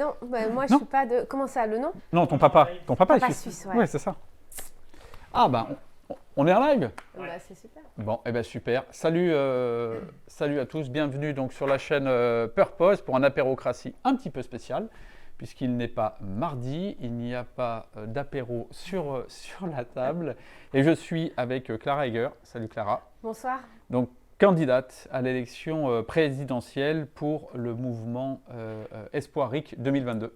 Non, moi je Non suis pas de. Comment ça, le nom? Non, ton papa. Ton papa Papa est suisse. suisse, ouais. Ouais, c'est ça. Ah, bah, on est en live. Bah, c'est super. Bon, eh ben super. Salut à tous. Bienvenue donc sur la chaîne Purpose pour un apérocratie un petit peu spécial, puisqu'il n'est pas mardi, il n'y a pas d'apéro sur la table. Et je suis avec Clara Egger. Salut Clara. Bonsoir. Donc, candidate à l'élection présidentielle pour le mouvement Espoirique 2022.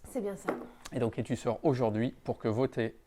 C'est bien ça. Et donc, et tu sors aujourd'hui pour que voter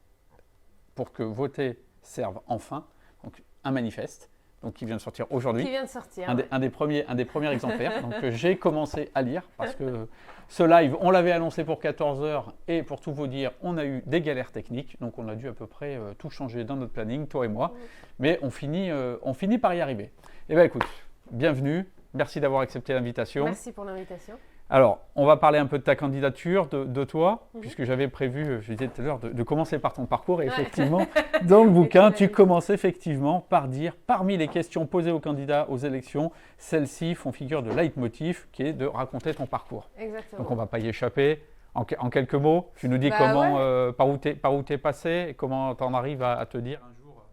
serve enfin, donc un manifeste, donc qui vient de sortir aujourd'hui. Qui vient de sortir. Un des premiers exemplaires. Donc j'ai commencé à lire parce que ce live, on l'avait annoncé pour 14h et pour tout vous dire, on a eu des galères techniques. Donc on a dû à peu près tout changer dans notre planning, toi et moi. Mais on finit par y arriver. Eh bien écoute, bienvenue. Merci d'avoir accepté l'invitation. Merci pour l'invitation. Alors, on va parler un peu de ta candidature, de toi, puisque j'avais prévu, je disais tout à l'heure, de commencer par ton parcours. Et effectivement, dans le bouquin, tu commences effectivement par dire, parmi les questions posées aux candidats aux élections, celles-ci font figure de leitmotiv, qui est de raconter ton parcours. Exactement. Donc, on ne va pas y échapper. En quelques mots, tu nous dis par où tu es passé et comment tu en arrives à te dire un jour,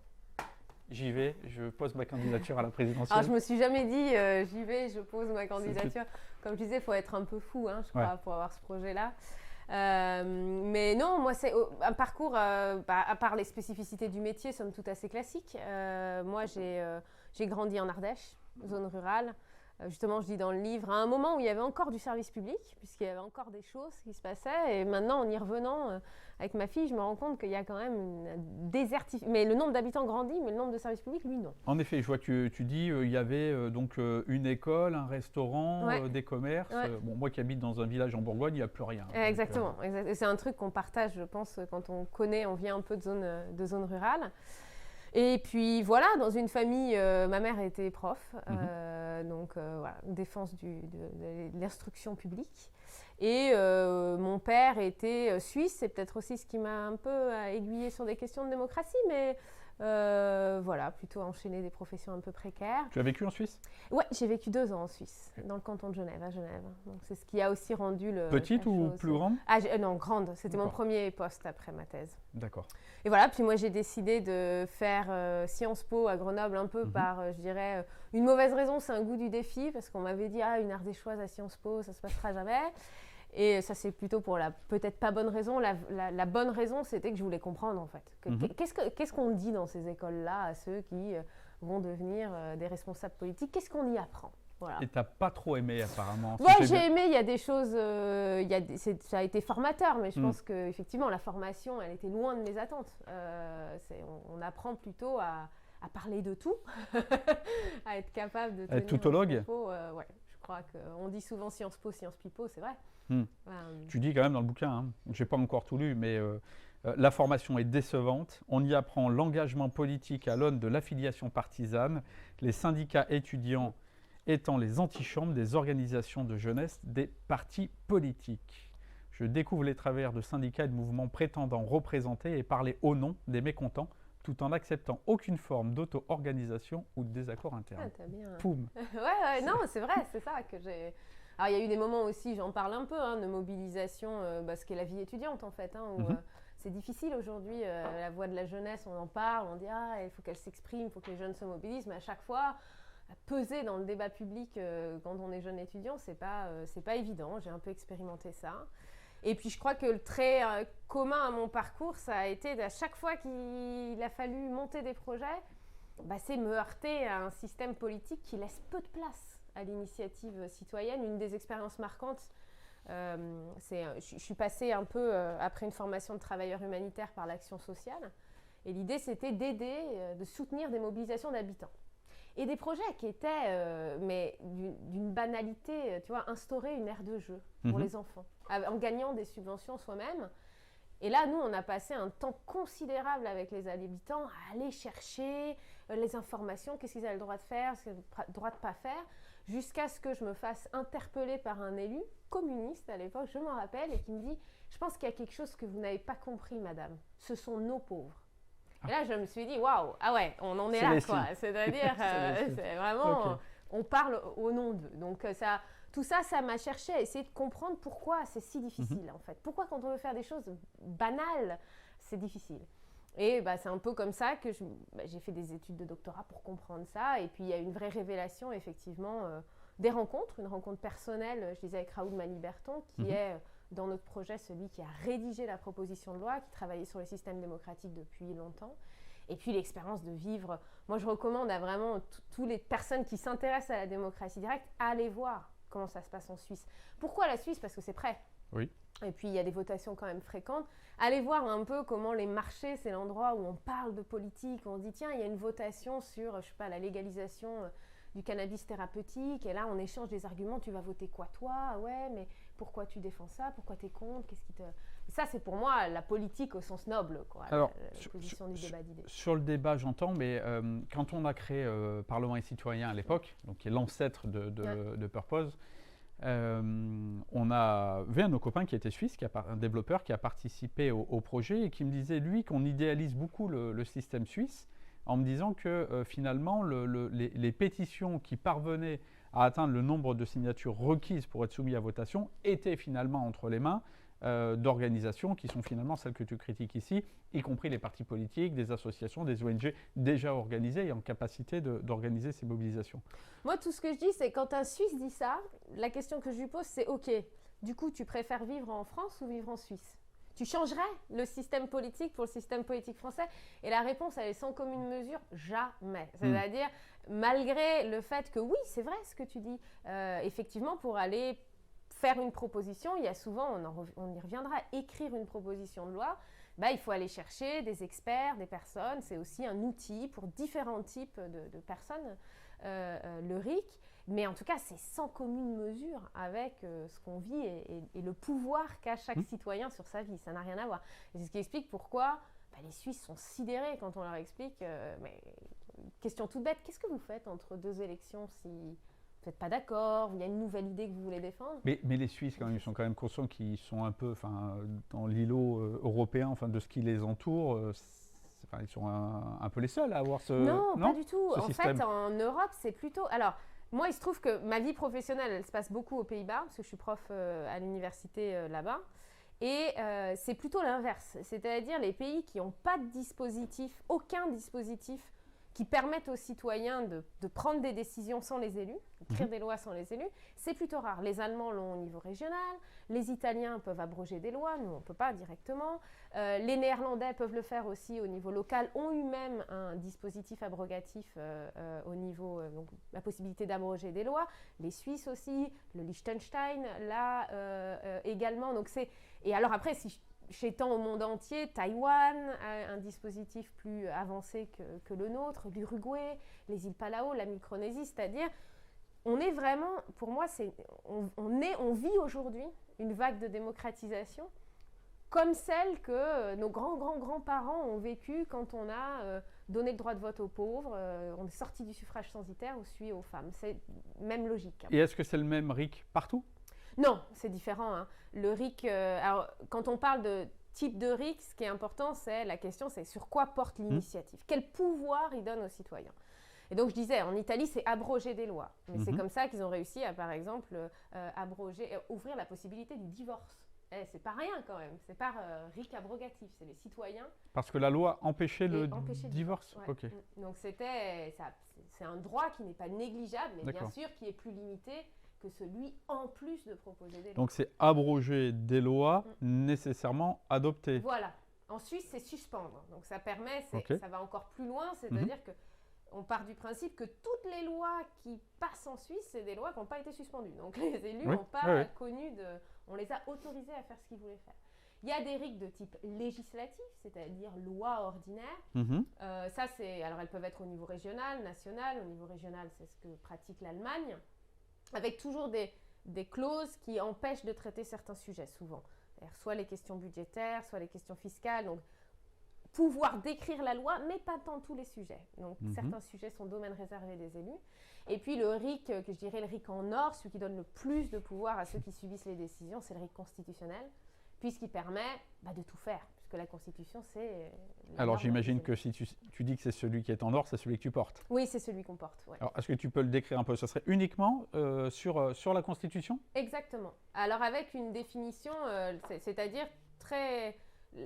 j'y vais, je pose ma candidature à la présidentielle. Alors, je me suis jamais dit, j'y vais, je pose ma candidature. Comme je disais, il faut être un peu fou, je crois, pour avoir ce projet-là. Mais non, moi, c'est un parcours, à part les spécificités du métier, somme toute assez classique. Moi, j'ai grandi en Ardèche, zone rurale. Justement, je dis dans le livre, à un moment où il y avait encore du service public, puisqu'il y avait encore des choses qui se passaient. Et maintenant, en y revenant avec ma fille, je me rends compte qu'il y a quand même une désertification. Mais le nombre d'habitants grandit, mais le nombre de services publics, lui, non. En effet, je vois que tu dis il y avait donc une école, un restaurant, des commerces. Bon, moi qui habite dans un village en Bourgogne, il n'y a plus rien. Exactement. Et c'est un truc qu'on partage, je pense, quand on vient un peu de zone rurale. Et puis voilà, dans une famille, ma mère était prof, donc voilà, défense de l'instruction publique. Et mon père était suisse, c'est peut-être aussi ce qui m'a un peu aiguillée sur des questions de démocratie, mais voilà, plutôt enchaîner des professions un peu précaires. Tu as vécu en Suisse ? Ouais, j'ai vécu 2 ans en Suisse, dans le canton de Genève, à Genève. Donc c'est ce qui a aussi rendu le. Petite ou plus grande ? Non, grande. C'était mon premier poste après ma thèse. D'accord. Et voilà, puis moi j'ai décidé de faire Sciences Po à Grenoble un peu par, je dirais, une mauvaise raison, c'est un goût du défi, parce qu'on m'avait dit, une ardéchoise à Sciences Po, ça se passera jamais. Et ça, c'est plutôt pour la peut-être pas bonne raison. La bonne raison, c'était que je voulais comprendre, en fait. Qu'est-ce qu'on dit dans ces écoles-là à ceux qui vont devenir des responsables politiques? Qu'est-ce qu'on y apprend? Voilà. Et tu n'as pas trop aimé, apparemment. Ouais, j'ai aimé, il y a des choses, ça a été formateur, mais je pense qu'effectivement, la formation, elle était loin de mes attentes. On apprend plutôt à parler de tout, à être capable de tenir tautologue. Ouais, je crois qu'on dit souvent Sciences Po, Sciences Pipo, c'est vrai. Tu dis quand même dans le bouquin, je n'ai pas encore tout lu, mais la formation est décevante. On y apprend l'engagement politique à l'aune de l'affiliation partisane, les syndicats étudiants étant les antichambres des organisations de jeunesse des partis politiques. Je découvre les travers de syndicats et de mouvements prétendant représenter et parler au nom des mécontents, tout en n'acceptant aucune forme d'auto-organisation ou de désaccord interne. T'as bien. Poum. Ouais, non, c'est vrai, c'est ça que j'ai. Alors, il y a eu des moments aussi, j'en parle un peu, de mobilisation, ce qu'est la vie étudiante, en fait, où c'est difficile aujourd'hui, la voix de la jeunesse, on en parle, on dit, il faut qu'elle s'exprime, il faut que les jeunes se mobilisent, mais à chaque fois, peser dans le débat public quand on est jeune étudiant, c'est pas évident. J'ai un peu expérimenté ça. Et puis, je crois que le trait commun à mon parcours, ça a été à chaque fois qu'il a fallu monter des projets, c'est me heurter à un système politique qui laisse peu de place à l'initiative citoyenne. Une des expériences marquantes, je suis passée un peu après une formation de travailleur humanitaire par l'action sociale. Et l'idée, c'était d'aider, de soutenir des mobilisations d'habitants. Et des projets qui étaient, mais d'une banalité, tu vois, instaurer une aire de jeu pour les enfants, en gagnant des subventions soi-même. Et là, nous, on a passé un temps considérable avec les habitants à aller chercher les informations, qu'est-ce qu'ils avaient le droit de faire, ce qu'ils avaient le droit de ne pas faire, jusqu'à ce que je me fasse interpeller par un élu communiste à l'époque, je m'en rappelle, et qui me dit « Je pense qu'il y a quelque chose que vous n'avez pas compris, madame. Ce sont nos pauvres. » Et là, je me suis dit, waouh, on en est là, quoi. C'est-à-dire, c'est vraiment, on parle au nom d'eux. Donc, ça, tout ça, ça m'a cherché à essayer de comprendre pourquoi c'est si difficile, en fait. Pourquoi, quand on veut faire des choses banales, c'est difficile. Et c'est un peu comme ça que j'ai fait des études de doctorat pour comprendre ça. Et puis, il y a une vraie révélation, effectivement, des rencontres. Une rencontre personnelle, je disais, avec Raoul Maliberton, qui est, dans notre projet, celui qui a rédigé la proposition de loi, qui travaillait sur les systèmes démocratiques depuis longtemps. Et puis, l'expérience de vivre. Moi, je recommande à vraiment toutes les personnes qui s'intéressent à la démocratie directe, aller voir comment ça se passe en Suisse. Pourquoi la Suisse? Parce que c'est prêt. Oui. Et puis, il y a des votations quand même fréquentes. Allez voir un peu comment les marchés, c'est l'endroit où on parle de politique. On dit, tiens, il y a une votation sur, je sais pas, la légalisation du cannabis thérapeutique. Et là, on échange des arguments. Tu vas voter quoi, toi? Ah ouais, mais pourquoi tu défends ça? Pourquoi tu es contre? Qu'est-ce qui te... Ça, c'est pour moi la politique au sens noble, quoi. Alors, la position du débat d'idées. Sur le débat, j'entends, mais quand on a créé Parlement et Citoyens à l'époque, donc qui est l'ancêtre de Purpose, on avait un de nos copains qui était suisse, un développeur qui a participé au projet et qui me disait, lui, qu'on idéalise beaucoup le système suisse, en me disant que finalement, les pétitions qui parvenaient à atteindre le nombre de signatures requises pour être soumis à votation étaient finalement entre les mains d'organisations qui sont finalement celles que tu critiques ici, y compris les partis politiques, des associations, des ONG déjà organisées et en capacité d'organiser ces mobilisations. Moi, tout ce que je dis, c'est quand un Suisse dit ça, la question que je lui pose, c'est OK, du coup, tu préfères vivre en France ou vivre en Suisse? Tu changerais le système politique pour le système politique français? Et la réponse, elle est sans commune mesure, jamais. C'est-à-dire, malgré le fait que oui, c'est vrai ce que tu dis, effectivement, pour aller faire une proposition, il y a souvent, on y reviendra, écrire une proposition de loi, il faut aller chercher des experts, des personnes. C'est aussi un outil pour différents types de personnes, le RIC. Mais en tout cas, c'est sans commune mesure avec ce qu'on vit et le pouvoir qu'a chaque citoyen sur sa vie. Ça n'a rien à voir. Et c'est ce qui explique pourquoi les Suisses sont sidérés quand on leur explique. Mais question toute bête, qu'est-ce que vous faites entre deux élections si... Vous n'êtes pas d'accord, il y a une nouvelle idée que vous voulez défendre. Mais les Suisses, quand même, ils sont quand même conscients qu'ils sont un peu dans l'îlot européen, de ce qui les entoure. Ils sont un peu les seuls à avoir ce Non, pas du tout. En système. fait, en Europe, c'est plutôt... Alors, moi, il se trouve que ma vie professionnelle, elle se passe beaucoup aux Pays-Bas, parce que je suis prof à l'université là-bas. Et c'est plutôt l'inverse. C'est-à-dire les pays qui n'ont pas de dispositif, aucun dispositif qui permettent aux citoyens de prendre des décisions sans les élus, d'écrire des lois sans les élus, c'est plutôt rare. Les Allemands l'ont au niveau régional, les Italiens peuvent abroger des lois, nous on ne peut pas directement, les Néerlandais peuvent le faire aussi au niveau local, ont eu même un dispositif abrogatif au niveau, donc la possibilité d'abroger des lois, les Suisses aussi, le Liechtenstein, là également, donc c'est... Et alors après, si j'étends au monde entier, Taïwan a un dispositif plus avancé que le nôtre, l'Uruguay, les îles Palau, la Micronésie, c'est-à-dire, on est vraiment, pour moi, on vit aujourd'hui une vague de démocratisation comme celle que nos grands-grands-grands-parents ont vécu quand on a donné le droit de vote aux pauvres, on est sorti du suffrage censitaire ou celui aux femmes. C'est même logique. Et est-ce que c'est le même RIC partout ? Non, c'est différent. Hein. Le RIC, alors quand on parle de type de RIC, ce qui est important, la question, c'est sur quoi porte l'initiative. Quel pouvoir il donne aux citoyens. Et donc je disais, en Italie, c'est abroger des lois. Mais c'est comme ça qu'ils ont réussi à, par exemple, ouvrir la possibilité du divorce. C'est pas rien quand même, c'est pas RIC abrogatif, c'est les citoyens. Parce que la loi empêchait le divorce. Ouais. Okay. Donc c'est un droit qui n'est pas négligeable, mais bien sûr qui est plus limité que celui en plus de proposer des lois. Donc c'est abroger des lois nécessairement adoptées. Voilà. En Suisse, c'est suspendre. Donc ça permet, ça va encore plus loin, c'est-à-dire que on part du principe que toutes les lois qui passent en Suisse, c'est des lois qui n'ont pas été suspendues. Donc les élus n'ont pas connu on les a autorisés à faire ce qu'ils voulaient faire. Il y a des RIC de type législatif, c'est-à-dire loi ordinaire. Alors elles peuvent être au niveau régional, national. Au niveau régional, c'est ce que pratique l'Allemagne, avec toujours des clauses qui empêchent de traiter certains sujets, souvent. Soit les questions budgétaires, soit les questions fiscales. Donc, pouvoir décrire la loi, mais pas dans tous les sujets. Donc, certains sujets sont domaine réservé des élus. Et puis, le RIC, que je dirais le RIC en or, celui qui donne le plus de pouvoir à ceux qui subissent les décisions, c'est le RIC constitutionnel, puisqu'il permet de tout faire. puisque la Constitution, c'est... Alors j'imagine que si tu dis que c'est celui qui est en or, c'est celui que tu portes. Oui, c'est celui qu'on porte. Ouais. Alors est-ce que tu peux le décrire un peu? Ce serait uniquement sur la Constitution? Exactement. Alors avec une définition, c'est-à-dire très...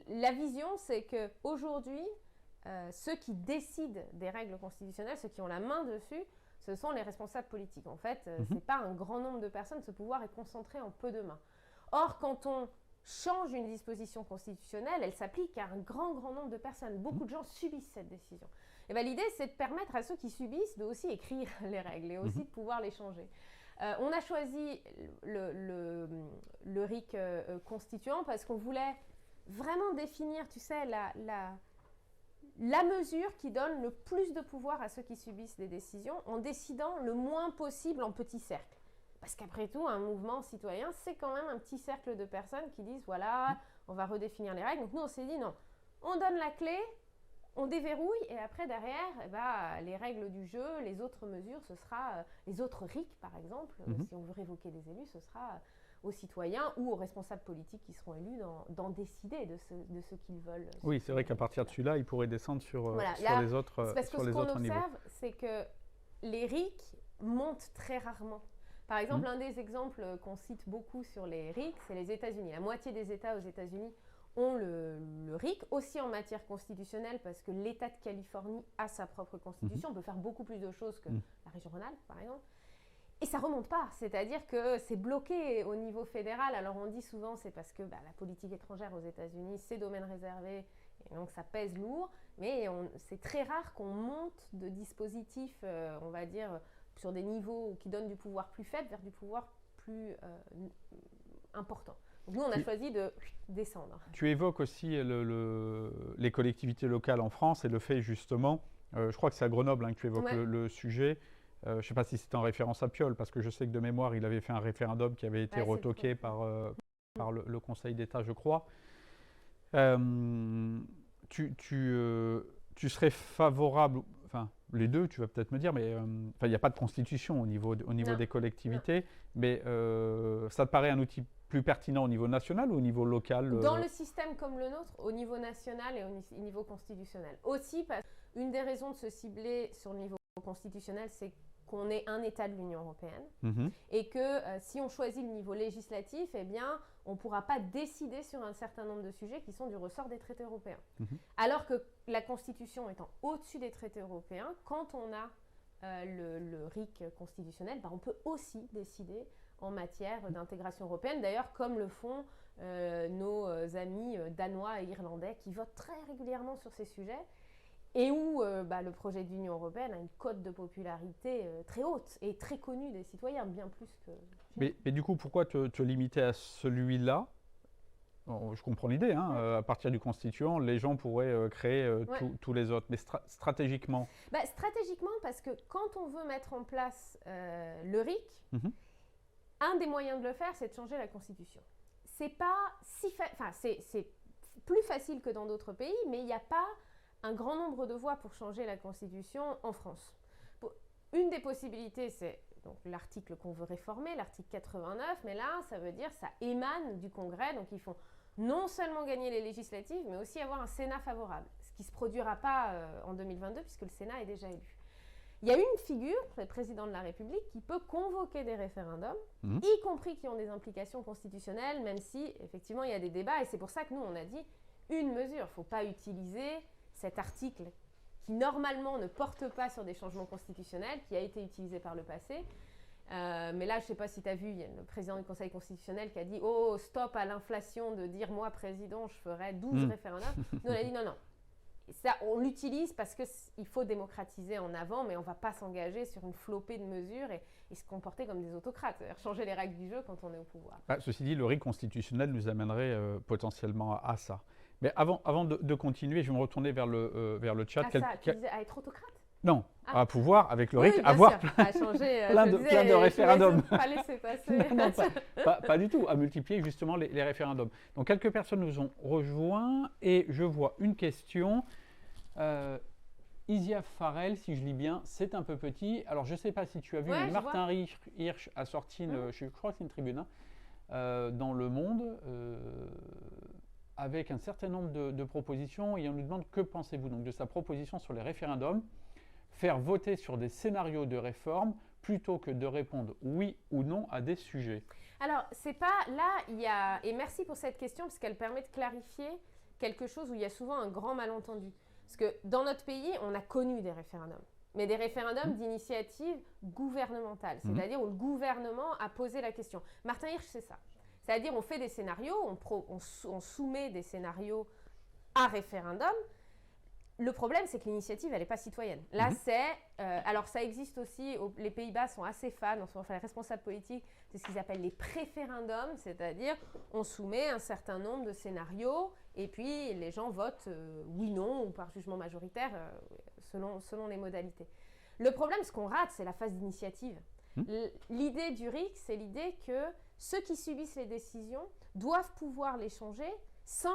La vision, c'est qu'aujourd'hui, ceux qui décident des règles constitutionnelles, ceux qui ont la main dessus, ce sont les responsables politiques. En fait, ce n'est pas un grand nombre de personnes, ce pouvoir est concentré en peu de mains. Or, quand on change une disposition constitutionnelle, elle s'applique à un grand nombre de personnes. Beaucoup de gens subissent cette décision. Et bien, l'idée, c'est de permettre à ceux qui subissent de aussi écrire les règles et aussi de pouvoir les changer. On a choisi le RIC constituant parce qu'on voulait vraiment définir, tu sais, la mesure qui donne le plus de pouvoir à ceux qui subissent des décisions en décidant le moins possible en petits cercles. Parce qu'après tout, un mouvement citoyen, c'est quand même un petit cercle de personnes qui disent, voilà, on va redéfinir les règles. Donc nous, on s'est dit, non, on donne la clé, on déverrouille, et après, derrière, les règles du jeu, les autres mesures, ce sera les autres RIC, par exemple. Si on veut révoquer des élus, ce sera aux citoyens ou aux responsables politiques qui seront élus d'en décider de ce qu'ils veulent. Oui, c'est vrai qu'à partir de celui-là, ils pourraient descendre sur les autres niveaux. Parce que ce qu'on observe, c'est que les RIC montent très rarement. Par exemple, un des exemples qu'on cite beaucoup sur les RIC, c'est les États-Unis. La moitié des États aux États-Unis ont le RIC, aussi en matière constitutionnelle, parce que l'État de Californie a sa propre constitution. On peut faire beaucoup plus de choses que la région Rhône-Alpes, par exemple. Et ça ne remonte pas, c'est-à-dire que c'est bloqué au niveau fédéral. Alors on dit souvent c'est parce que la politique étrangère aux États-Unis, c'est domaine réservé, et donc ça pèse lourd, mais c'est très rare qu'on monte de dispositifs, on va dire, sur des niveaux qui donnent du pouvoir plus faible vers du pouvoir plus important. Donc nous, on a choisi de descendre. Tu évoques aussi les collectivités locales en France et le fait justement, je crois que c'est à Grenoble que tu évoques le sujet. Je ne sais pas si c'est en référence à Piolle, parce que je sais que de mémoire, il avait fait un référendum qui avait été retoqué par le Conseil d'État, je crois. Tu serais favorable, enfin les deux, tu vas peut-être me dire, mais il n'y a pas de constitution au niveau des collectivités, mais ça te paraît un outil plus pertinent au niveau national ou au niveau local? Dans le système comme le nôtre, au niveau national et au niveau constitutionnel. Aussi, parce qu'une des raisons de se cibler sur le niveau constitutionnel, c'est qu'on est un État de l'Union européenne et que si on choisit le niveau législatif, eh bien, on ne pourra pas décider sur un certain nombre de sujets qui sont du ressort des traités européens. Alors que la Constitution étant au-dessus des traités européens, quand on a le RIC constitutionnel, on peut aussi décider en matière d'intégration européenne, d'ailleurs comme le font nos amis danois et irlandais qui votent très régulièrement sur ces sujets. Et où le projet d'Union européenne a une cote de popularité très haute et très connue des citoyens, bien plus que... Mais du coup, pourquoi te limiter à celui-là? Je comprends l'idée, à partir du constituant, les gens pourraient créer tous les autres, mais stratégiquement? Stratégiquement, parce que quand on veut mettre en place le RIC, un des moyens de le faire, c'est de changer la Constitution. C'est pas si c'est plus facile que dans d'autres pays, mais il n'y a pas un grand nombre de voies pour changer la Constitution en France. Une des possibilités, c'est donc l'article qu'on veut réformer, l'article 89, mais là, ça veut dire ça émane du Congrès, donc ils font non seulement gagner les législatives, mais aussi avoir un Sénat favorable, ce qui ne se produira pas en 2022, puisque le Sénat est déjà élu. Il y a une figure, le président de la République, qui peut convoquer des référendums, y compris qui ont des implications constitutionnelles, même si, effectivement, il y a des débats, et c'est pour ça que nous, on a dit une mesure, il ne faut pas utiliser cet article qui normalement ne porte pas sur des changements constitutionnels, qui a été utilisé par le passé. Mais là, je ne sais pas si tu as vu, il y a le président du Conseil constitutionnel qui a dit « Oh, stop à l'inflation de dire, moi, président, je ferai 12 référendums. » Nous, on a dit « Non, non. » Ça, on l'utilise parce qu'il faut démocratiser en avant, mais on ne va pas s'engager sur une flopée de mesures et se comporter comme des autocrates, c'est-à-dire changer les règles du jeu quand on est au pouvoir. Ceci dit, le RIC constitutionnel nous amènerait potentiellement à ça. Mais avant de continuer, je vais me retourner vers le chat. Tu disais à être autocrate? Non, à pouvoir, avec le RIC, oui, avoir à changer, plein de référendums. Pas laisser passer. Non, pas du tout, à multiplier justement les référendums. Donc quelques personnes nous ont rejoints et je vois une question. Isia Farrell, si je lis bien, c'est un peu petit. Alors je ne sais pas si tu as vu, mais Martin Hirsch a sorti, je crois que c'est une tribune, dans Le Monde. avec un certain nombre de propositions et on nous demande que pensez-vous donc de sa proposition sur les référendums, faire voter sur des scénarios de réforme plutôt que de répondre oui ou non à des sujets. Alors, c'est pas là, et merci pour cette question parce qu'elle permet de clarifier quelque chose où il y a souvent un grand malentendu. Parce que dans notre pays, on a connu des référendums, mais des référendums d'initiative gouvernementale, c'est-à-dire où le gouvernement a posé la question. Martin Hirsch, c'est ça. C'est-à-dire on fait des scénarios, on soumet des scénarios à référendum. Le problème, c'est que l'initiative, elle n'est pas citoyenne. Là, alors ça existe aussi, les Pays-Bas sont assez fans, les responsables politiques, c'est ce qu'ils appellent les préférendums, c'est-à-dire on soumet un certain nombre de scénarios et puis les gens votent oui, non ou par jugement majoritaire selon les modalités. Le problème, ce qu'on rate, c'est la phase d'initiative. L'idée du RIC, c'est l'idée que ceux qui subissent les décisions doivent pouvoir les changer sans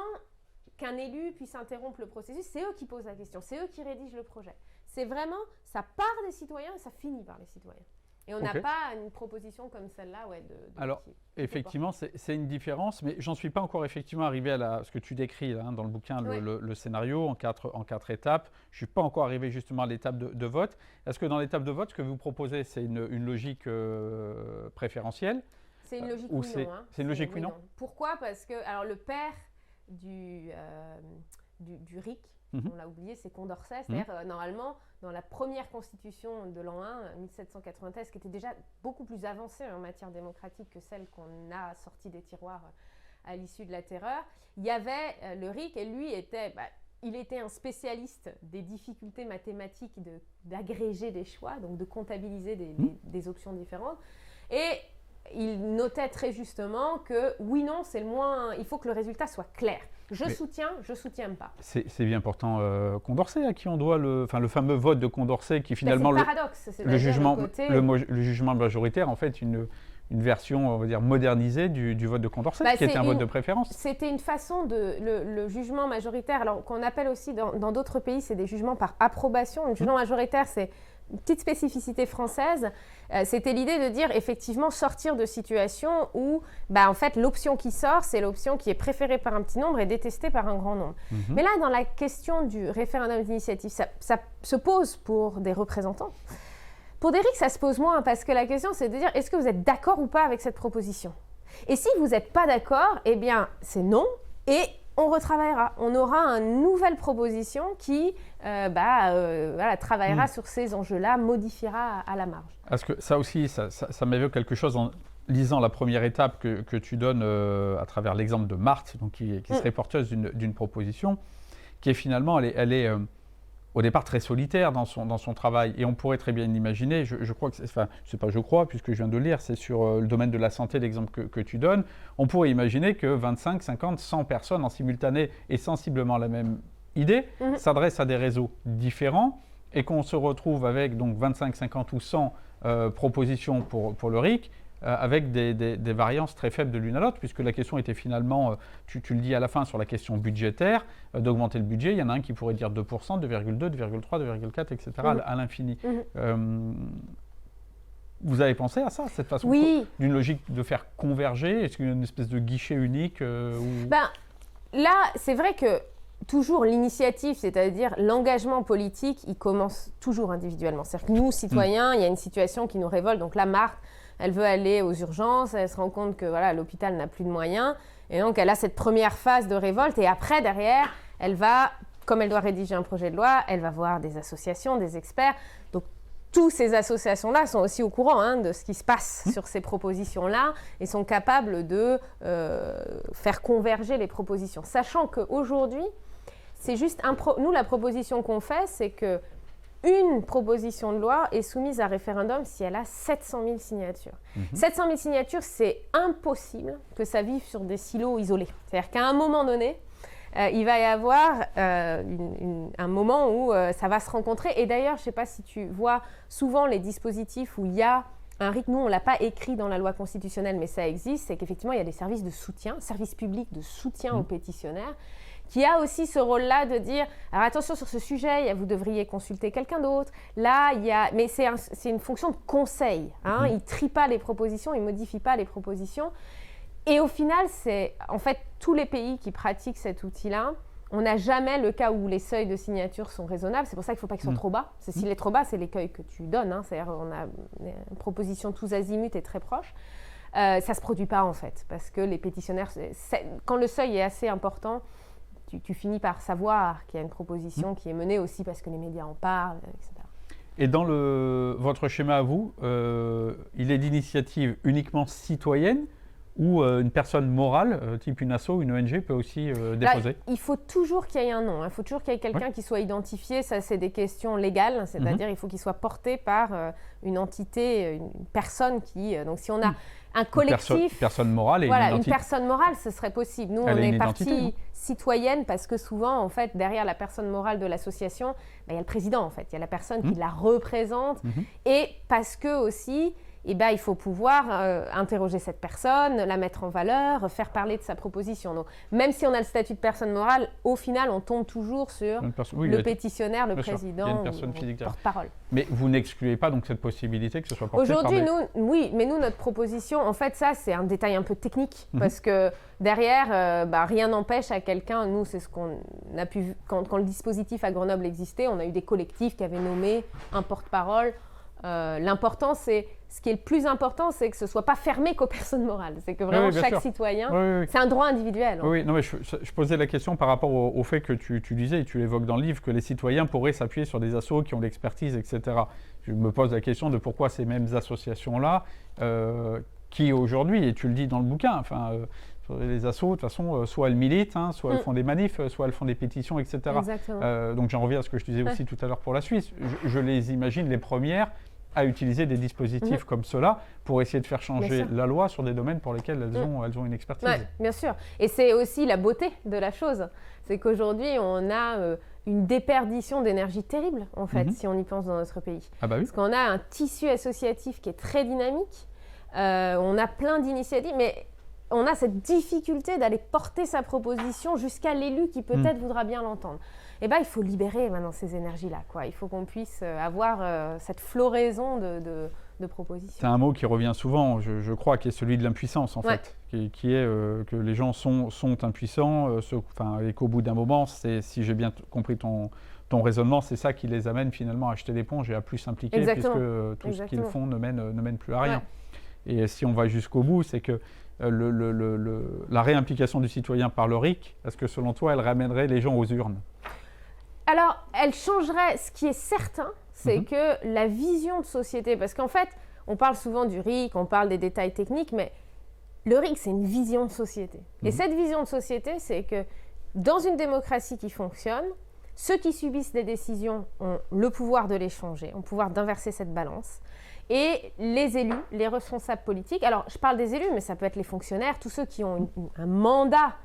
qu'un élu puisse interrompre le processus. C'est eux qui posent la question, c'est eux qui rédigent le projet. C'est vraiment, ça part des citoyens et ça finit par les citoyens. Et on n'a pas une proposition comme celle-là. Alors, effectivement, c'est une différence, mais j'en suis pas encore effectivement arrivé à ce que tu décris là, dans le bouquin, le scénario en quatre étapes. Je ne suis pas encore arrivé justement à l'étape de vote. Est-ce que dans l'étape de vote, ce que vous proposez, c'est une logique préférentielle? C'est une logique oui non. C'est une logique oui non. Pourquoi? Parce que alors, le père du RIC, on l'a oublié, c'est Condorcet. C'est-à-dire, normalement, dans la première constitution de l'an 1, 1793, qui était déjà beaucoup plus avancée en matière démocratique que celle qu'on a sortie des tiroirs à l'issue de la Terreur, il y avait le RIC et lui il était un spécialiste des difficultés mathématiques d'agréger des choix, donc de comptabiliser des options différentes. Et il notait très justement que oui, non, c'est le moins. Il faut que le résultat soit clair. Je soutiens pas. C'est bien pourtant Condorcet à qui on doit le fameux vote de Condorcet qui finalement c'est le paradoxe. Le jugement majoritaire en fait une version on va dire modernisée du vote de Condorcet qui était un vote de préférence. C'était une façon le jugement majoritaire, alors qu'on appelle aussi dans d'autres pays, c'est des jugements par approbation. Le jugement majoritaire, c'est une petite spécificité française, c'était l'idée de dire effectivement sortir de situations où en fait l'option qui sort, c'est l'option qui est préférée par un petit nombre et détestée par un grand nombre. Mais là, dans la question du référendum d'initiative, ça se pose pour des représentants. Pour des RIC, ça se pose moins parce que la question, c'est de dire est-ce que vous êtes d'accord ou pas avec cette proposition? Et si vous n'êtes pas d'accord, eh bien, c'est non et on retravaillera. On aura une nouvelle proposition qui travaillera sur ces enjeux-là, modifiera à la marge. Est-ce que ça aussi, ça m'évoque quelque chose en lisant la première étape que tu donnes à travers l'exemple de Marthe, donc qui serait porteuse d'une proposition, qui est finalement, elle est au départ très solitaire dans son travail. Et on pourrait très bien imaginer, je crois que c'est pas je crois, puisque je viens de le lire, c'est sur le domaine de la santé, l'exemple que tu donnes, on pourrait imaginer que 25, 50, 100 personnes en simultané et sensiblement la même idée s'adressent à des réseaux différents et qu'on se retrouve avec donc 25, 50 ou 100 propositions pour le RIC, avec des variances très faibles de l'une à l'autre, puisque la question était finalement, tu le dis à la fin sur la question budgétaire, d'augmenter le budget, il y en a un qui pourrait dire 2%, 2,2, 2,3, 2,4, etc. à l'infini. Vous avez pensé à ça, cette façon d'une logique de faire converger? Est-ce qu'il y a une espèce de guichet unique Là, c'est vrai que toujours l'initiative, c'est-à-dire l'engagement politique, il commence toujours individuellement. C'est-à-dire que nous, citoyens, il y a une situation qui nous révolte. Donc là, Marthe, elle veut aller aux urgences, elle se rend compte que l'hôpital n'a plus de moyens. Et donc, elle a cette première phase de révolte. Et après, derrière, elle va, comme elle doit rédiger un projet de loi, elle va voir des associations, des experts. Donc, toutes ces associations-là sont aussi au courant de ce qui se passe sur ces propositions-là et sont capables de faire converger les propositions. Sachant qu'aujourd'hui, c'est juste nous, la proposition qu'on fait, c'est que une proposition de loi est soumise à référendum si elle a 700 000 signatures. 700 000 signatures, c'est impossible que ça vive sur des silos isolés. C'est-à-dire qu'à un moment donné, il va y avoir un moment où ça va se rencontrer. Et d'ailleurs, je ne sais pas si tu vois souvent les dispositifs où il y a un RIC. Nous, on ne l'a pas écrit dans la loi constitutionnelle, mais ça existe. C'est qu'effectivement, il y a des services de soutien, services publics de soutien aux pétitionnaires, qui a aussi ce rôle-là de dire « Alors attention sur ce sujet, vous devriez consulter quelqu'un d'autre. » Là, il y a… Mais c'est une fonction de conseil. Il ne trie pas les propositions, il ne modifie pas les propositions. Et au final, c'est en fait tous les pays qui pratiquent cet outil-là, on n'a jamais le cas où les seuils de signature sont raisonnables. C'est pour ça qu'il ne faut pas qu'ils soient trop bas. S'il est trop bas, c'est l'écueil que tu donnes. Hein. C'est-à-dire on a une proposition tous azimuts et très proche. Ça ne se produit pas en fait, parce que les pétitionnaires, quand le seuil est assez important, tu finis par savoir qu'il y a une proposition qui est menée aussi parce que les médias en parlent, etc. Et dans votre schéma à vous, il est d'initiative uniquement citoyenne ou une personne morale, type une asso, une ONG, peut aussi déposer? Là, il faut toujours qu'il y ait un nom, il faut toujours qu'il y ait quelqu'un qui soit identifié. Ça, c'est des questions légales, c'est-à-dire il faut qu'il soit porté par une entité, une personne qui... donc si on a un collectif... Personne morale et voilà, une personne morale, ce serait possible. Nous, on est partie citoyenne parce que souvent, en fait, derrière la personne morale de l'association, il y a le président, en fait. Il y a la personne qui la représente. Et parce que aussi... il faut pouvoir interroger cette personne, la mettre en valeur, faire parler de sa proposition. Donc, même si on a le statut de personne morale, au final, on tombe toujours sur le pétitionnaire, le président, le porte-parole. Mais vous n'excluez pas donc cette possibilité que ce soit porté par Aujourd'hui, nous, notre proposition, en fait, ça, c'est un détail un peu technique, parce que derrière, rien n'empêche à quelqu'un, nous, c'est ce qu'on a pu... Quand le dispositif à Grenoble existait, on a eu des collectifs qui avaient nommé un porte-parole. L'important, ce qui est le plus important, c'est que ce ne soit pas fermé qu'aux personnes morales. C'est que vraiment chaque citoyen, c'est un droit individuel. Oui, non, mais je posais la question par rapport au fait que tu disais, et tu l'évoques dans le livre, que les citoyens pourraient s'appuyer sur des assos qui ont l'expertise, etc. Je me pose la question de pourquoi ces mêmes associations-là, qui aujourd'hui, et tu le dis dans le bouquin, les assos, de toute façon, soit elles militent, soit elles font des manifs, soit elles font des pétitions, etc. Donc j'en reviens à ce que je disais aussi tout à l'heure pour la Suisse. Je les imagine les premières à utiliser des dispositifs comme cela pour essayer de faire changer la loi sur des domaines pour lesquels elles ont une expertise. Oui, bien sûr. Et c'est aussi la beauté de la chose. C'est qu'aujourd'hui, on a une déperdition d'énergie terrible, en fait, si on y pense dans notre pays. Parce qu'on a un tissu associatif qui est très dynamique. On a plein d'initiatives, mais on a cette difficulté d'aller porter sa proposition jusqu'à l'élu qui peut-être voudra bien l'entendre. Il faut libérer maintenant ces énergies-là, quoi. Il faut qu'on puisse avoir cette floraison de propositions. C'est un mot qui revient souvent, je crois, qui est celui de l'impuissance, en fait. Qui est que les gens sont impuissants, et qu'au bout d'un moment, si j'ai bien compris ton raisonnement, c'est ça qui les amène finalement à acheter l'éponge et à plus s'impliquer, puisque tout ce qu'ils font ne mène plus à rien. Et si on va jusqu'au bout, c'est que la réimplication du citoyen par le RIC, est-ce que selon toi, elle ramènerait les gens aux urnes? Alors, elle changerait. Ce qui est certain, c'est que la vision de société, parce qu'en fait, on parle souvent du RIC, on parle des détails techniques, mais le RIC, c'est une vision de société. Et cette vision de société, c'est que dans une démocratie qui fonctionne, ceux qui subissent des décisions ont le pouvoir de les changer, ont le pouvoir d'inverser cette balance. Et les élus, les responsables politiques, alors je parle des élus, mais ça peut être les fonctionnaires, tous ceux qui ont un mandat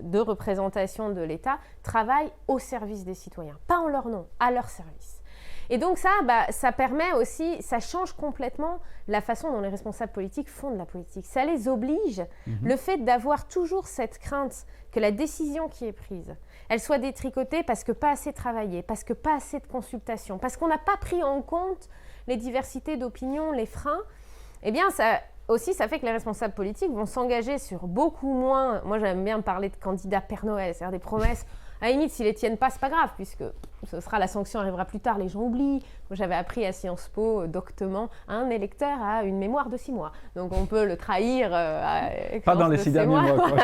de représentation de l'État, travaillent au service des citoyens, pas en leur nom, à leur service. Et donc ça permet aussi, ça change complètement la façon dont les responsables politiques font de la politique. Ça les oblige, le fait d'avoir toujours cette crainte que la décision qui est prise, elle soit détricotée parce que pas assez travaillée, parce que pas assez de consultation, parce qu'on n'a pas pris en compte les diversités d'opinions, les freins. Eh bien, ça fait que les responsables politiques vont s'engager sur beaucoup moins... Moi, j'aime bien parler de candidats Père Noël, c'est-à-dire des promesses. À la limite, s'ils ne les tiennent pas, c'est pas grave, puisque la sanction arrivera plus tard, les gens oublient. Moi, j'avais appris à Sciences Po doctement, un électeur a une mémoire de 6 mois. Donc, on peut le trahir pas dans les 6 derniers mois.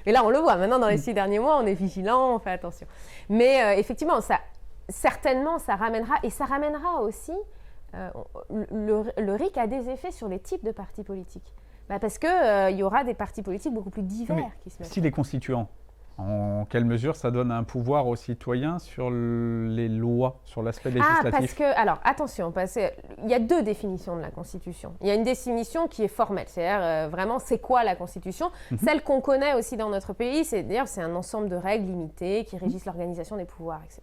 Mais là, on le voit. Maintenant, dans les 6 derniers mois, on est vigilant, on fait attention. Mais effectivement, certainement, ça ramènera. Et ça ramènera aussi... le RIC a des effets sur les types de partis politiques. Parce qu'il y aura des partis politiques beaucoup plus divers qui se mettent. Si les constituants, en quelle mesure ça donne un pouvoir aux citoyens sur les lois, sur l'aspect législatif? Alors attention, il y a 2 définitions de la Constitution. Il y a une définition qui est formelle, c'est-à-dire vraiment c'est quoi la Constitution. Celle qu'on connaît aussi dans notre pays, c'est-à-dire c'est un ensemble de règles limitées qui régissent l'organisation des pouvoirs, etc.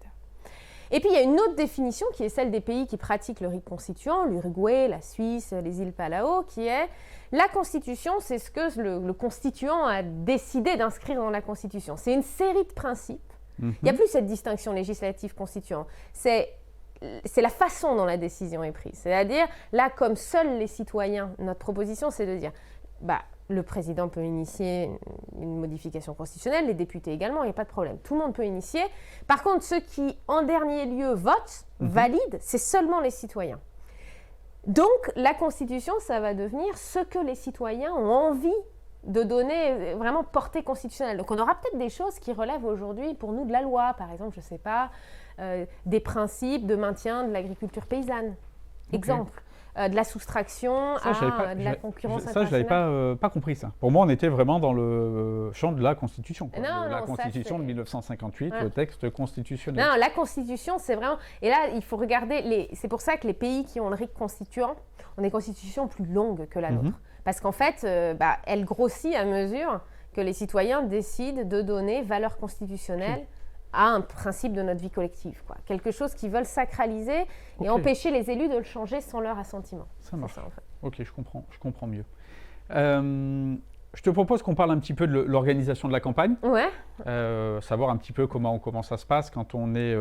Et puis, il y a une autre définition qui est celle des pays qui pratiquent le RIC constituant, l'Uruguay, la Suisse, les îles Palau, qui est la Constitution, c'est ce que le constituant a décidé d'inscrire dans la Constitution. C'est une série de principes. Il n'y a plus cette distinction législative-constituant. C'est la façon dont la décision est prise. C'est-à-dire, là, comme seuls les citoyens, notre proposition, c'est de dire, le président peut initier une modification constitutionnelle, les députés également, il n'y a pas de problème. Tout le monde peut initier. Par contre, ceux qui, en dernier lieu, votent, valident, c'est seulement les citoyens. Donc, la Constitution, ça va devenir ce que les citoyens ont envie de donner vraiment portée constitutionnelle. Donc, on aura peut-être des choses qui relèvent aujourd'hui pour nous de la loi. Par exemple, je ne sais pas, des principes de maintien de l'agriculture paysanne. Exemple. De la soustraction de la concurrence internationale. Ça, je ne l'avais pas compris, ça. Pour moi, on était vraiment dans le champ de la Constitution. La Constitution de 1958, le texte constitutionnel. Non, la Constitution, c'est vraiment... Et là, il faut regarder... C'est pour ça que les pays qui ont le RIC constituant ont des constitutions plus longues que la nôtre. Parce qu'en fait, elle grossit à mesure que les citoyens décident de donner valeur constitutionnelle à un principe de notre vie collective, quoi. Quelque chose qu'ils veulent sacraliser et empêcher les élus de le changer sans leur assentiment. Ça marche. Ça, en fait. Ok, je comprends mieux. Je te propose qu'on parle un petit peu de l'organisation de la campagne. Ouais. Savoir un petit peu comment ça se passe quand on est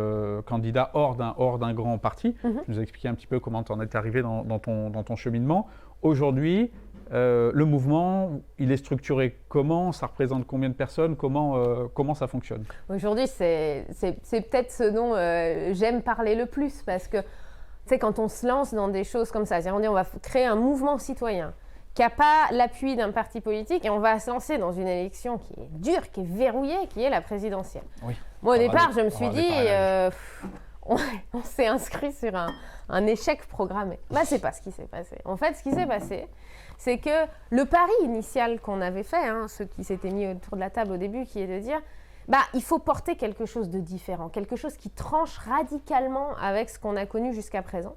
candidat hors d'un grand parti. Tu nous as expliqué un petit peu comment tu en es arrivé dans ton cheminement. Aujourd'hui, le mouvement, il est structuré comment? Ça représente combien de personnes? Comment ça fonctionne? Aujourd'hui, c'est peut-être ce dont j'aime parler le plus, parce que, tu sais, quand on se lance dans des choses comme ça, c'est-à-dire on dit on va créer un mouvement citoyen qui n'a pas l'appui d'un parti politique et on va se lancer dans une élection qui est dure, qui est verrouillée, qui est la présidentielle. Oui. Moi, au départ, je me suis dit, on s'est inscrit sur un échec programmé. Bah, c'est pas ce qui s'est passé. En fait, ce qui s'est passé, c'est que le pari initial qu'on avait fait, ceux qui s'étaient mis autour de la table au début, qui est de dire, il faut porter quelque chose de différent, quelque chose qui tranche radicalement avec ce qu'on a connu jusqu'à présent.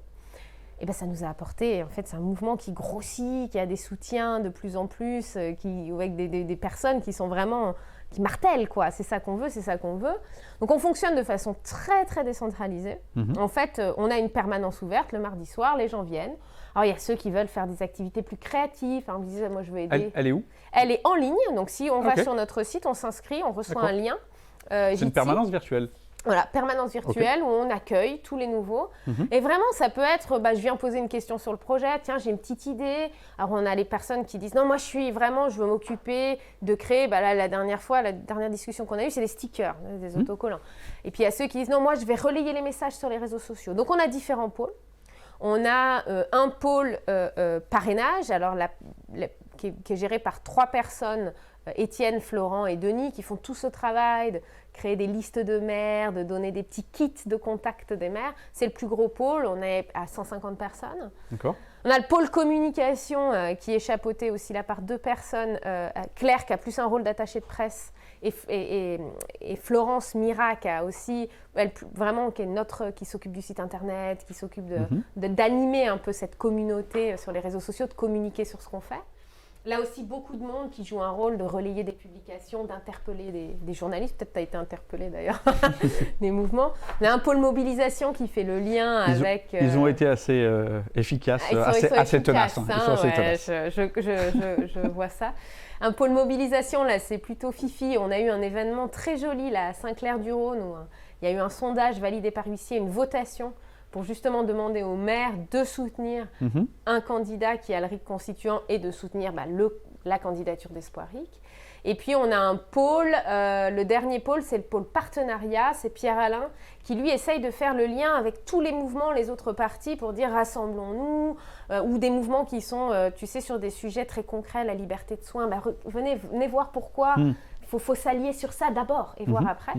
Et ça nous a apporté, en fait, c'est un mouvement qui grossit, qui a des soutiens de plus en plus, avec des personnes qui sont vraiment, qui martèlent, quoi. C'est ça qu'on veut, c'est ça qu'on veut. Donc, on fonctionne de façon très, très décentralisée. En fait, on a une permanence ouverte le mardi soir, les gens viennent. Alors, il y a ceux qui veulent faire des activités plus créatives. On me disait, moi, je veux aider. Elle est où? Elle est en ligne. Donc, si on va sur notre site, on s'inscrit, on reçoit un lien. C'est une permanence virtuelle. Voilà, permanence virtuelle où on accueille tous les nouveaux. Et vraiment, ça peut être, je viens poser une question sur le projet, tiens, j'ai une petite idée. Alors, on a les personnes qui disent, non, moi, je veux m'occuper de créer, là, la dernière discussion qu'on a eue, c'est des stickers, des autocollants. Et puis, il y a ceux qui disent, non, moi, je vais relayer les messages sur les réseaux sociaux. Donc, on a différents pôles. On a un pôle parrainage, alors qui est géré par 3 personnes, Étienne, Florent et Denis, qui font tout ce travail de créer des listes de maires, de donner des petits kits de contact des maires. C'est le plus gros pôle, on est à 150 personnes. D'accord. On a le pôle communication qui est chapeauté aussi là par 2 personnes, Claire qui a plus un rôle d'attachée de presse et Florence Mira qui a aussi, qui s'occupe du site internet, qui s'occupe d'animer un peu cette communauté sur les réseaux sociaux, de communiquer sur ce qu'on fait. Là aussi, beaucoup de monde qui joue un rôle de relayer des publications, d'interpeller des journalistes. Peut-être tu as été interpellé d'ailleurs, des mouvements. On a un pôle mobilisation qui fait le lien avec... Ils ont été assez efficaces, assez tenaces. Je vois ça. Un pôle mobilisation, là, c'est plutôt fifi. On a eu un événement très joli là, à Saint-Clair-du-Rhône où il y a eu un sondage validé par huissier, une votation pour justement demander aux maires de soutenir un candidat qui a le RIC constituant et de soutenir la candidature d'Espoir RIC. Et puis, on a un pôle, le dernier pôle, c'est le pôle partenariat, c'est Pierre-Alain, qui lui essaye de faire le lien avec tous les mouvements, les autres partis, pour dire rassemblons-nous, ou des mouvements qui sont, sur des sujets très concrets, la liberté de soins. Venez voir pourquoi il faut s'allier sur ça d'abord et voir après.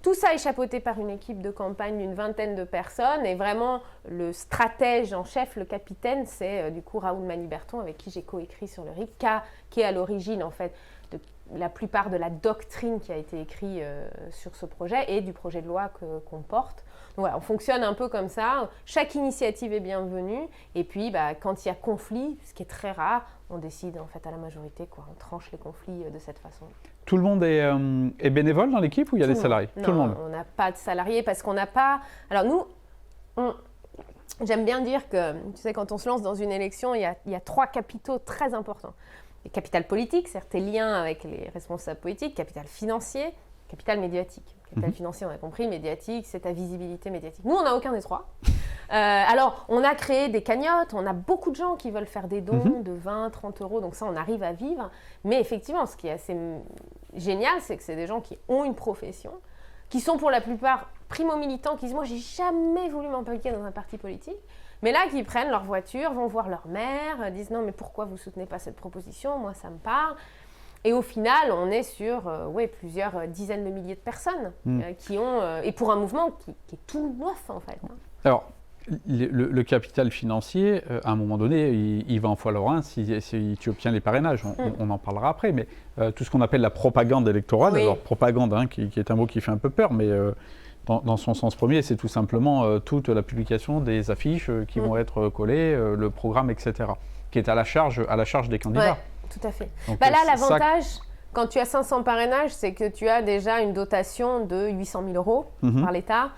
Tout ça est chapeauté par une équipe de campagne d'une 20aine de personnes et vraiment le stratège en chef, le capitaine, c'est du coup Raoul Maniberton avec qui j'ai coécrit sur le RIC, qui est à l'origine en fait de la plupart de la doctrine qui a été écrite sur ce projet et du projet de loi qu'on porte. Donc voilà, on fonctionne un peu comme ça, chaque initiative est bienvenue et puis quand il y a conflit, ce qui est très rare, on décide en fait à la majorité, on tranche les conflits de cette façon. Tout le monde est bénévole dans l'équipe ou il y a des salariés? Non, tout le monde. On n'a pas de salariés parce qu'on n'a pas... Alors nous, j'aime bien dire que, tu sais, quand on se lance dans une élection, il y a 3 capitaux très importants. Le capital politique, c'est-à-dire tes liens avec les responsables politiques, capital financier, capital médiatique. Capital financier, on a compris, médiatique, c'est ta visibilité médiatique. Nous, on n'a aucun des 3. Alors, on a créé des cagnottes, on a beaucoup de gens qui veulent faire des dons de 20, 30 euros, donc ça, on arrive à vivre. Mais effectivement, ce qui est assez génial, c'est que c'est des gens qui ont une profession, qui sont pour la plupart primo-militants, qui disent « moi, j'ai jamais voulu m'impliquer dans un parti politique ». Mais là, qui prennent leur voiture, vont voir leur mère, disent « non, mais pourquoi vous ne soutenez pas cette proposition? Moi, ça me parle ». Et au final, on est sur plusieurs dizaines de milliers de personnes qui ont... et pour un mouvement qui est tout neuf, en fait. Alors, le capital financier, à un moment donné, il va en fois Laurent si tu obtiens les parrainages. On en parlera après. Mais tout ce qu'on appelle la propagande électorale, alors propagande, qui est un mot qui fait un peu peur, mais dans son sens premier, c'est tout simplement toute la publication des affiches qui vont être collées, le programme, etc., qui est à la charge des candidats. Ouais. Tout à fait. Donc, là, l'avantage, quand tu as 500 parrainages, c'est que tu as déjà une dotation de 800 000 euros par l'État.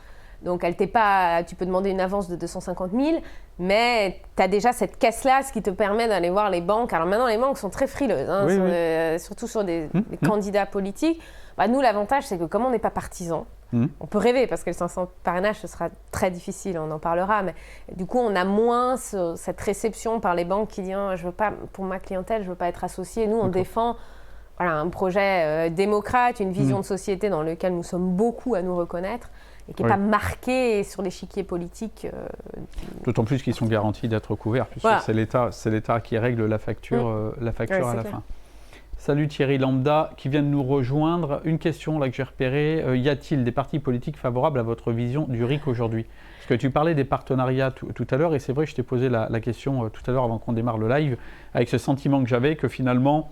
Donc, elle t'est pas, tu peux demander une avance de 250 000, mais tu as déjà cette caisse-là, ce qui te permet d'aller voir les banques. Alors maintenant, les banques sont très frileuses, surtout sur des candidats politiques. Bah, nous, l'avantage, c'est que comme on n'est pas partisans, on peut rêver parce que les 500 parrainages, ce sera très difficile, on en parlera. Mais du coup, on a moins cette réception par les banques qui disent je veux pas, pour ma clientèle, je ne veux pas être associé. Nous, on défend un projet démocrate, une vision de société dans laquelle nous sommes beaucoup à nous reconnaître et qui n'est pas marqué sur l'échiquier politique. D'autant plus qu'ils sont garantis d'être couverts, puisque c'est l'État qui règle la facture, à la fin. Salut Thierry Lambda qui vient de nous rejoindre. Une question là que j'ai repérée. Y a-t-il des partis politiques favorables à votre vision du RIC aujourd'hui? Parce que tu parlais des partenariats tout à l'heure, et c'est vrai que je t'ai posé la question tout à l'heure avant qu'on démarre le live, avec ce sentiment que j'avais que finalement,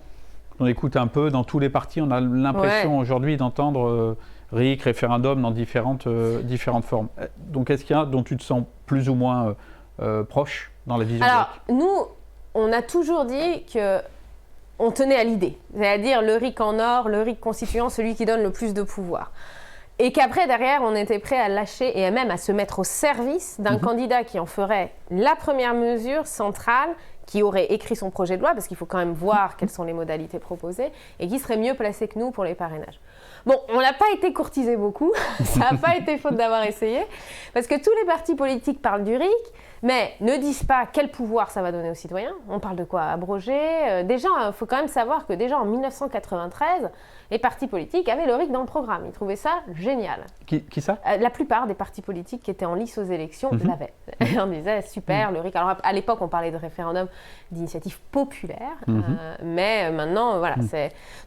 on écoute un peu dans tous les partis, on a l'impression aujourd'hui d'entendre RIC, référendum dans différentes formes. Donc est-ce qu'il y a dont tu te sens plus ou moins proche dans la vision du RIC? Alors nous, on a toujours dit que on tenait à l'idée, c'est-à-dire le RIC en or, le RIC constituant, celui qui donne le plus de pouvoir. Et qu'après, derrière, on était prêt à lâcher et même à se mettre au service d'un candidat qui en ferait la première mesure centrale, qui aurait écrit son projet de loi, parce qu'il faut quand même voir quelles sont les modalités proposées, et qui serait mieux placé que nous pour les parrainages. Bon, on n'a pas été courtisé beaucoup, ça n'a pas été faute d'avoir essayé, parce que tous les partis politiques parlent du RIC, mais ne disent pas quel pouvoir ça va donner aux citoyens. On parle de quoi? Abroger. Déjà, il faut quand même savoir que déjà en 1993, les partis politiques avaient le RIC dans le programme. Ils trouvaient ça génial. Qui ça? La plupart des partis politiques qui étaient en lice aux élections l'avaient. On disait super, le RIC. Alors à l'époque, on parlait de référendum d'initiative populaire, mais maintenant, voilà.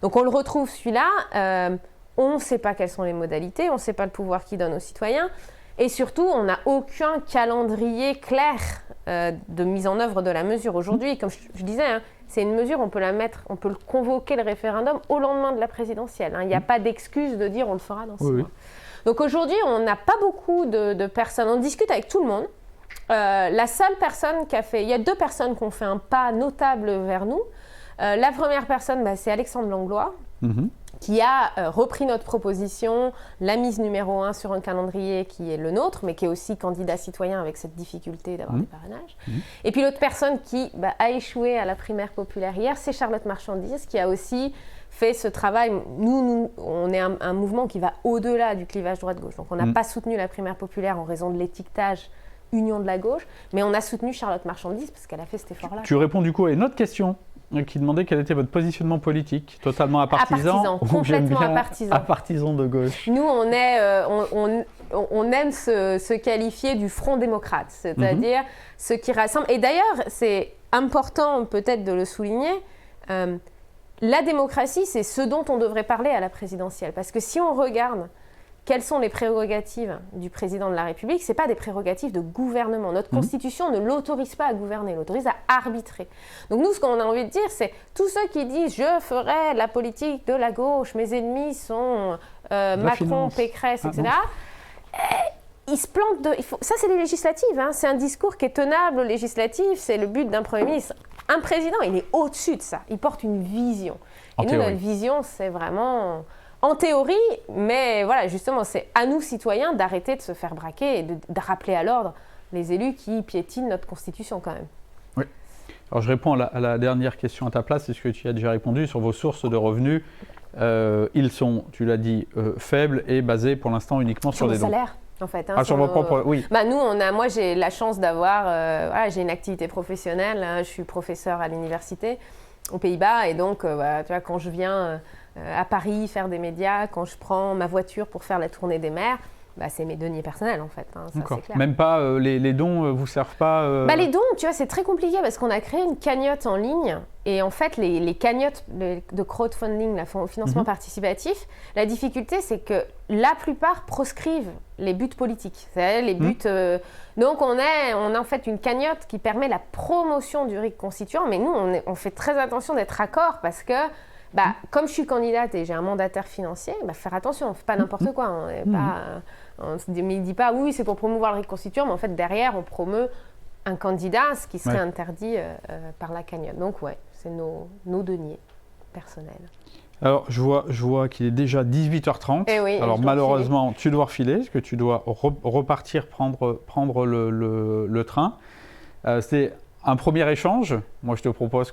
Donc on le retrouve celui-là. On ne sait pas quelles sont les modalités, on ne sait pas le pouvoir qu'il donne aux citoyens. Et surtout, on n'a aucun calendrier clair de mise en œuvre de la mesure. Aujourd'hui, comme je disais, c'est une mesure, on peut le convoquer le référendum au lendemain de la présidentielle. Il n'y a pas d'excuse de dire on le fera dans 6 mois. Donc aujourd'hui, on n'a pas beaucoup de personnes. On discute avec tout le monde. La seule personne qui a fait... Il y a 2 personnes qui ont fait un pas notable vers nous. La première personne, c'est Alexandre Langlois. Qui a repris notre proposition, l'a mise numéro 1 sur un calendrier qui est le nôtre, mais qui est aussi candidat citoyen avec cette difficulté d'avoir des parrainages. Et puis l'autre personne qui a échoué à la primaire populaire hier, c'est Charlotte Marchandise, qui a aussi fait ce travail. Nous on est un mouvement qui va au-delà du clivage droite-gauche. Donc on n'a pas soutenu la primaire populaire en raison de l'étiquetage Union de la gauche, mais on a soutenu Charlotte Marchandise parce qu'elle a fait cet effort-là. Tu réponds du coup à une autre question qui demandait quel était votre positionnement politique, totalement apartisan, complètement apartisan. Apartisan de gauche. Nous, on aime se qualifier du Front démocrate, c'est-à-dire ce qui rassemble. Et d'ailleurs, c'est important peut-être de le souligner, la démocratie, c'est ce dont on devrait parler à la présidentielle. Parce que si on regarde quelles sont les prérogatives du président de la République, ce n'est pas des prérogatives de gouvernement. Notre Constitution ne l'autorise pas à gouverner, l'autorise à arbitrer. Donc nous, ce qu'on a envie de dire, c'est tous ceux qui disent « je ferai la politique de la gauche, mes ennemis sont Macron, Pécresse, etc. » Ils se plantent de... Ça, c'est les législatives. C'est un discours qui est tenable aux législatives. C'est le but d'un Premier ministre. Un président, il est au-dessus de ça. Il porte une vision. Et nous, notre vision, c'est vraiment... En théorie, mais voilà, justement, c'est à nous, citoyens, d'arrêter de se faire braquer et de rappeler à l'ordre les élus qui piétinent notre Constitution quand même. Oui. Alors, je réponds à la dernière question à ta place, c'est ce que tu as déjà répondu sur vos sources de revenus. Ils sont, tu l'as dit, faibles et basés pour l'instant uniquement sur des dons. Salaire. En fait, sur vos propres, oui. Moi, j'ai la chance d'avoir, j'ai une activité professionnelle. Hein, je suis professeure à l'université aux Pays-Bas, et donc, tu vois, quand je viens à Paris faire des médias, quand je prends ma voiture pour faire la tournée des mers, c'est mes deniers personnels en fait. Hein, ça, c'est clair. Même pas les dons vous servent pas Les dons, tu vois, c'est très compliqué parce qu'on a créé une cagnotte en ligne, et en fait les cagnottes de crowdfunding, financement participatif, la difficulté c'est que la plupart proscrivent les buts politiques, c'est-à-dire les buts. Donc on a en fait une cagnotte qui permet la promotion du RIC constituant, mais nous on fait très attention d'être raccord parce que comme je suis candidate et j'ai un mandataire financier, faire attention, on ne fait pas n'importe quoi. On ne dit pas oui, c'est pour promouvoir le RIC constituant, mais en fait derrière on promeut un candidat, ce qui serait interdit par la cagnotte. Donc c'est nos deniers personnels. Alors je vois qu'il est déjà 18h30. Oui, alors malheureusement tu dois refiler, parce que tu dois repartir prendre le train. C'est un premier échange. Moi, je te propose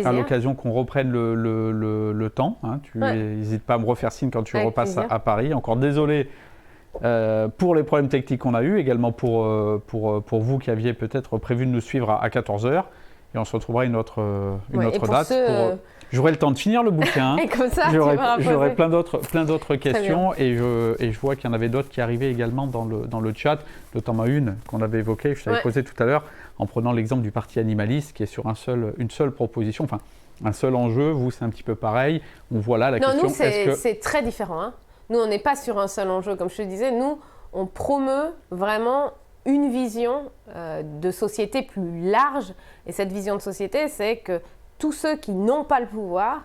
à l'occasion qu'on reprenne le temps. Hein. Tu n'hésites pas à me refaire signe quand tu repasses à Paris. Encore désolé pour les problèmes techniques qu'on a eus, également pour vous qui aviez peut-être prévu de nous suivre à 14h. Et on se retrouvera une autre date. J'aurai le temps de finir le bouquin. Et comme ça, j'aurai plein d'autres questions. Et je vois qu'il y en avait d'autres qui arrivaient également dans le chat, notamment une qu'on avait évoquée, je t'avais posée tout à l'heure, en prenant l'exemple du parti animaliste qui est sur une seule proposition, enfin un seul enjeu. Vous, c'est un petit peu pareil. On voit là la question. Nous, c'est très différent. Hein. Nous, on n'est pas sur un seul enjeu. Comme je te disais, nous, on promeut vraiment une vision de société plus large. Et cette vision de société, c'est que tous ceux qui n'ont pas le pouvoir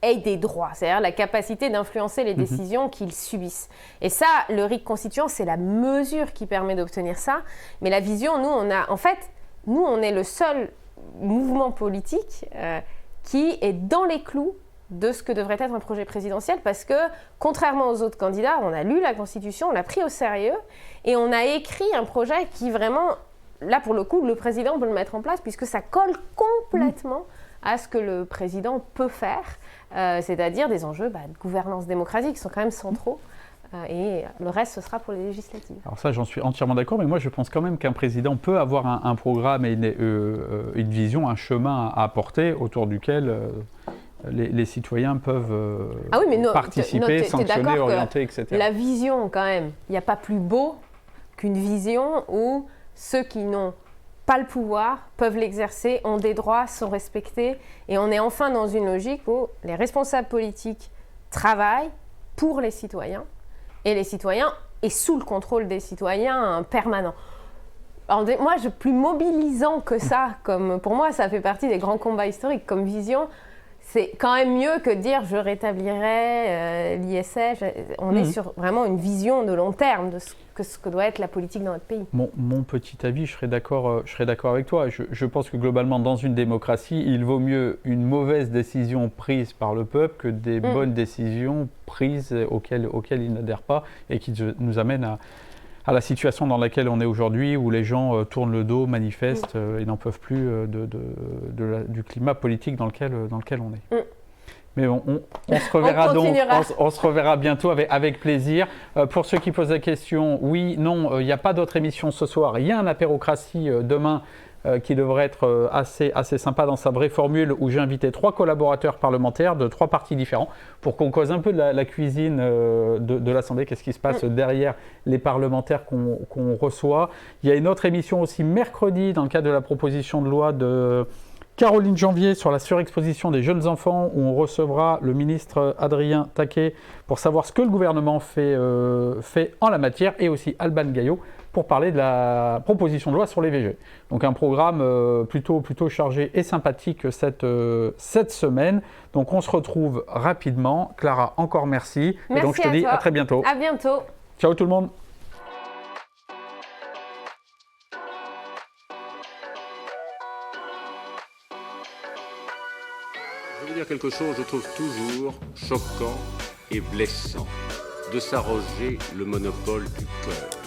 aient des droits, c'est-à-dire la capacité d'influencer les décisions qu'ils subissent. Et ça, le RIC constituant, c'est la mesure qui permet d'obtenir ça. Mais la vision, nous, on est le seul mouvement politique qui est dans les clous de ce que devrait être un projet présidentiel, parce que, contrairement aux autres candidats, on a lu la Constitution, on l'a pris au sérieux, et on a écrit un projet qui vraiment, là pour le coup, le président peut le mettre en place, puisque ça colle complètement à ce que le président peut faire, c'est-à-dire des enjeux de gouvernance démocratique qui sont quand même centraux, et le reste, ce sera pour les législatives. Alors ça, j'en suis entièrement d'accord, mais moi, je pense quand même qu'un président peut avoir un programme et une vision, un chemin à apporter autour duquel les citoyens peuvent participer, sanctionner, orienter, etc. La vision, quand même, il n'y a pas plus beau qu'une vision où ceux qui n'ont pas le pouvoir peuvent l'exercer, ont des droits, sont respectés, et on est enfin dans une logique où les responsables politiques travaillent pour les citoyens, et les citoyens est sous le contrôle des citoyens permanent. Alors, moi, plus mobilisant que ça, pour moi, ça fait partie des grands combats historiques comme vision. C'est quand même mieux que de dire je rétablirai l'ISF. On est sur vraiment une vision de long terme de ce que doit être la politique dans notre pays. Mon petit avis, je serais d'accord avec toi. Je pense que globalement, dans une démocratie, il vaut mieux une mauvaise décision prise par le peuple que des bonnes décisions prises auxquelles il n'adhère pas et qui nous amènent à la situation dans laquelle on est aujourd'hui, où les gens tournent le dos, manifestent et n'en peuvent plus du climat politique dans lequel on est. Mais on se reverra on se reverra bientôt avec plaisir. Pour ceux qui posent la question, oui, non, il n'y a pas d'autre émission ce soir. Il y a un apérocratie demain qui devrait être assez sympa dans sa vraie formule, où j'ai invité 3 collaborateurs parlementaires de 3 partis différents pour qu'on cause un peu de la cuisine de l'Assemblée, qu'est-ce qui se passe derrière les parlementaires qu'on reçoit. Il y a une autre émission aussi mercredi dans le cadre de la proposition de loi de Caroline Janvier sur la surexposition des jeunes enfants, où on recevra le ministre Adrien Taquet pour savoir ce que le gouvernement fait en la matière, et aussi Alban Gaillot pour parler de la proposition de loi sur les VG. Donc un programme plutôt chargé et sympathique cette semaine. Donc on se retrouve rapidement. Clara, encore merci. Merci, et donc je te dis à très bientôt. À bientôt. Ciao tout le monde. Je veux dire quelque chose, je trouve toujours choquant et blessant de s'arroger le monopole du cœur.